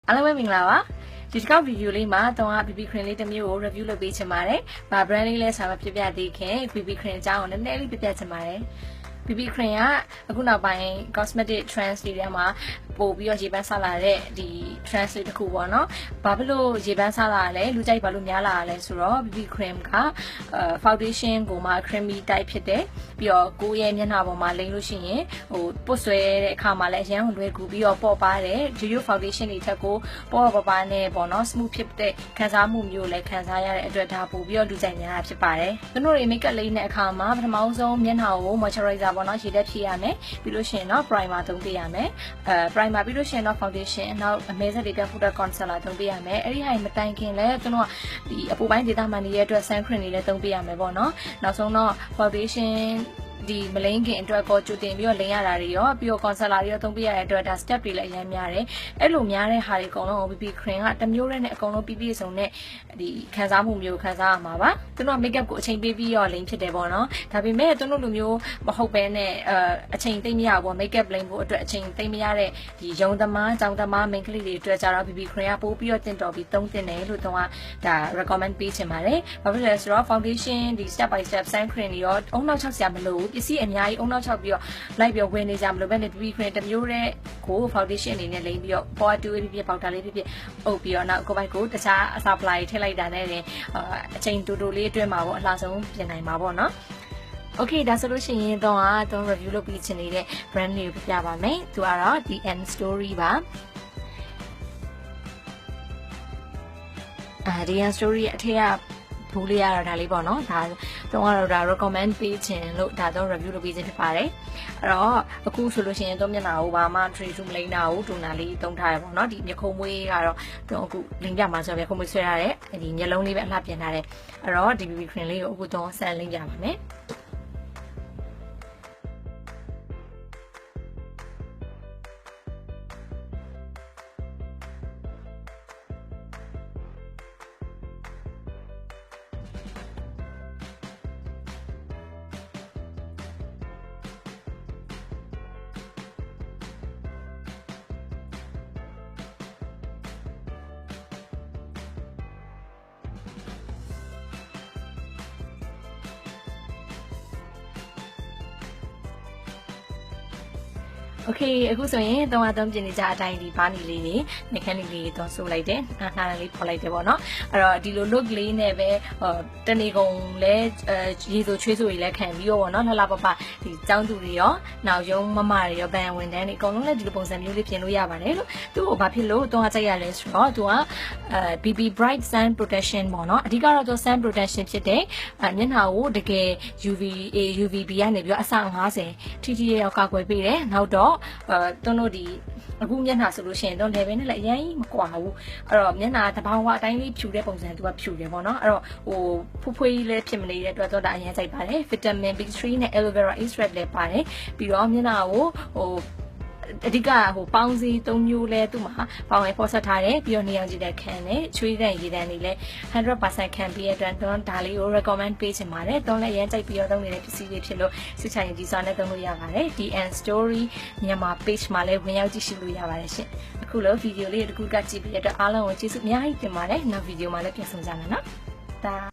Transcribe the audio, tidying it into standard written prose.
အားလုံးပဲမင်္ဂလာပါဒီတစ်ခေါက်ဗီဒီယိုလေးမှာတော့ BB Cream လေးတစ်မျိုးကို review လုပ်ပေးချင်ပါတယ်။ဘာ brand လေးလဲဆိုတော့ပြပြသေးခင် BB Cream အကြောင်းကိုနည်းနည်းလေးပြပြချင်ပါတယ်။ BB Cream ကအခုနောက်ပိုင်း cosmetic trends တွေထဲမှာပို့ပြီးတော့ရေပန်းဆလာတဲ့ဒီ trends လေးတစ်ခုပေါ့နော်။ဘာဖြစ်လို့ရေပန်းဆလာလဲလူကြိုက်ဘာလို့များလာလဲဆိုတော့ BB Cream ကfoundation ကိုမှ creamy type ဖြစ်တယ်။ပြီးတော့ကိုယ့်ရဲ့မျက်နှာပေါ်မှာလိမ့်လို့ရှိရင်ပုတ်ဆွဲတဲ့အခါမှာလည်းအရန်လွယ်ကူပြီးတော့ပေါ့ပါတယ်။ Juju foundation တွေထက်ကိုပေါ့ပါနဲ့ပေါ့နော် smooth ဖြစ်တဲ့ခံစားမှုမျိုးလည်းခံစားရတဲ့အတွက်ဒါပို့ပြီးတော့လူကြိုက်များတာဖြစ်ပါတယ်။သူတို့တွေ makeup လေးနဲ့အခါမှာပထမဆုံးမျက်နှာကို moisturizer ပေါ့နော်ရေတက်ဖြည့်ရမယ်ပြီးလို့ရှိရင်တော့ primer သုံးပေးရမယ်primer ပြီးလို့ရှိရင်တော့ foundation နောက်အမဲဆက်တွေပြ full concealer သုံးပေးရမယ်အဲ့ဒီဟာမတိုင်ခင်လဲသူတို့ကဒီအပူပိုင်းဒေတာမှန်နေတဲ့အတွက် sun cream တွေလည်းသုံးပေးရမယ်ပေါ့နော်နောက်ဆုံးတော့ foundation ဒီမလိမ့်ခင်အတွက်ကိုကြိုတင်ပြီးတော့လိမ့်ရတာတွေရောပြီးတော့ concealer တွေရောသုံးပေးရတဲ့အတွက်ဒါ step တွေလည်းအများများတယ်အဲ့လိုများတဲ့ဟာတွေအကုန်လုံး BB cream ကတစ်မျိုးတည်းနဲ့အကုန်လုံးပြည့်စုံတဲ့ဒီခံစားမှုမျိုးခံစားရမှာပါသူတို့က makeup ကိုအချိန်ပေးပြီးတော့လိမ့်ဖြစ်တယ်ပေါ့နော်ဒါပေမဲ့သူတို့လိုမျိုးမဟုတ်ဘဲနဲ့အချိန်သိမ့်မရဘူး makeup လိမ့်ဖို့အတွက်အချိန်သိမ့်မရတဲ့ဒီရုံသမားကြောင်သမား main ကလေးတွေအတွက်ကြတော့ BB cream ကပို့ပြီးတော့တင်တော်ပြီးသုံးတင်တယ်လို့တော့ဒါ recommend ပေးချင်ပါတယ်ဘာဖြစ်လဲဆိုတော့ foundation ဒီ step by step sun cream တွေရောအုံနောက်6ဆရာမလို့ပစ္စည်းအများကြီးအုံနောက်6ပြီးတော့လိုက်ပြီးဝင်နေကြမလို့ပဲနဲ့ BB cream တစ်မျိုးတဲ့ကို foundation အနေနဲ့လိမ့်ပြီးတော့ powder တူလေးဖြစ်ပေါက်တာလေးဖြစ်အုပ်ပြီးတော့နောက်ကိုယ်ပိုက်ကိုတခြားအစာပလာတွေထည့်လိုက်တာနဲ့အချိန်တူတူလေးအတွင်းမှာပေါ့အလှဆုံးပြင်နိုင်မှာပေါ့နော်Okay ဒါဆိုလို့ရှိရင်တော့ review လုပ်ပြီးချင်နေတဲ့ brand လေးကိုပြပါမယ်သူကတော့ The End Story ပါThe End Story ရဲ့အထက်ကဘူးလေးရတော့ဒါလေးပေါ့နော်ဒါတော့ဒါ recommend ပေးခြင်းလို့ဒါတော့ review လုပ်ပေးခြင်းဖြစ်ပါတယ်အဲ့တော့အခုဆိုလို့ရှိရင်တော့မျက်နှာကိုဘာမှ trace မလိမ့်တာကိုတူနာလေးတုံးထားရပေါ့နော်ဒီမျက်ခုံးမွေးကတော့တော့အခုလိမ့်ပြမှာဆိုတော့မျက်ခုံးမွေးဆွဲရတဲ့ဒီမျက်လုံးလေးပဲအလှပြင်ထားတယ်အဲ့တော့ဒီ BB cream လေးကိုအခုတော့ဆန်လိမ့်ပြပါမယ်โอเคအခုဆိုရင်သုံးပြင်နေကြအတိုင်းဒီဘာနီလေးတွေနှခမ်းလေးလေးတော့ဆိုလိုက်တယ်နှာလေးပေါ်လိုက်တယ်ပေါ့နော်အဲ့တော့ဒီလို look လေးနဲ့ပဲတနေကုန်လဲရေဆိုချွေးဆိုတွေလည်းခံပြီးတော့ပေါ့နော်လှလှပပဒီចောင်းသူတွေရောနောက်ရုံးမမတွေရောဘန်ဝန်တန်းတွေအကုန်လုံးလည်းဒီလိုပုံစံမျိုးလေးပြင်လို့ရပါတယ်လို့သူ့ကိုဘာဖြစ်လို့တော့ကြိုက်ရလဲဆိုတော့သူကBB Bright Sun Protection ပေါ့နော်အဓိကတော့သူ sun protection ဖြစ်တဲ့မျက်နှာကိုတကယ် UVA UVB ကနေပြီးတော့အဆ50ထိရောက်ကာကွယ်ပေးတယ်နောက်တော့သူတို့ဒီအခုမျက်နှာဆိုလို့ရှိရင်တော့ level နဲ့လည်းအရင်မကွာဘူးအဲ့တော့မျက်နှာတဘာဝအတိုင်းလေးဖြူတဲ့ပုံစံသူကဖြူတယ်ပေါ့နော်အဲ့တော့ဖွဖွေးလေးဖြစ်မနေတဲ့အတွက်တော့ဒါအရင်ကြိုက်ပါတယ် vitamin B3 နဲ့ aloe vera extract လည်းပါတယ်ပြီးတော့မျက်နှာကိုအဓိကပေါင်းစည်း၃မျိုးလဲသူ့မှာပေါင်းရဖော်ဆက်ထားတယ်ပြီးတော့နေအောင်ကြည့်တဲ့ခံနဲ့ချွေးတဲ့ရေတန်းတွေလည်း 100% ခံပြီးရတဲ့အတွက်ဒါလေးကို recommend ပေးချင်ပါတယ်။သုံးလည်းအရင်ကြိုက်ပြီးတော့သုံးနေတဲ့ပစ္စည်းတွေဖြစ်လို့စိတ်ချရင်ဒီစာနဲ့သုံးလို့ရပါတယ်။ The End Story မြန်မာ page မှာလည်းဝင်ရောက်ကြည့်ရှုလို့ရပါတယ်ရှင်။အခုလိုဗီဒီယိုလေးတစ်ခုကကြည့်ပြီးရတဲ့အားလုံးကိုကျေးဇူးအများကြီးတင်ပါတယ်။နောက်ဗီဒီယိုမှာလည်းပြန်ဆုံကြမယ်နော်။ဒါ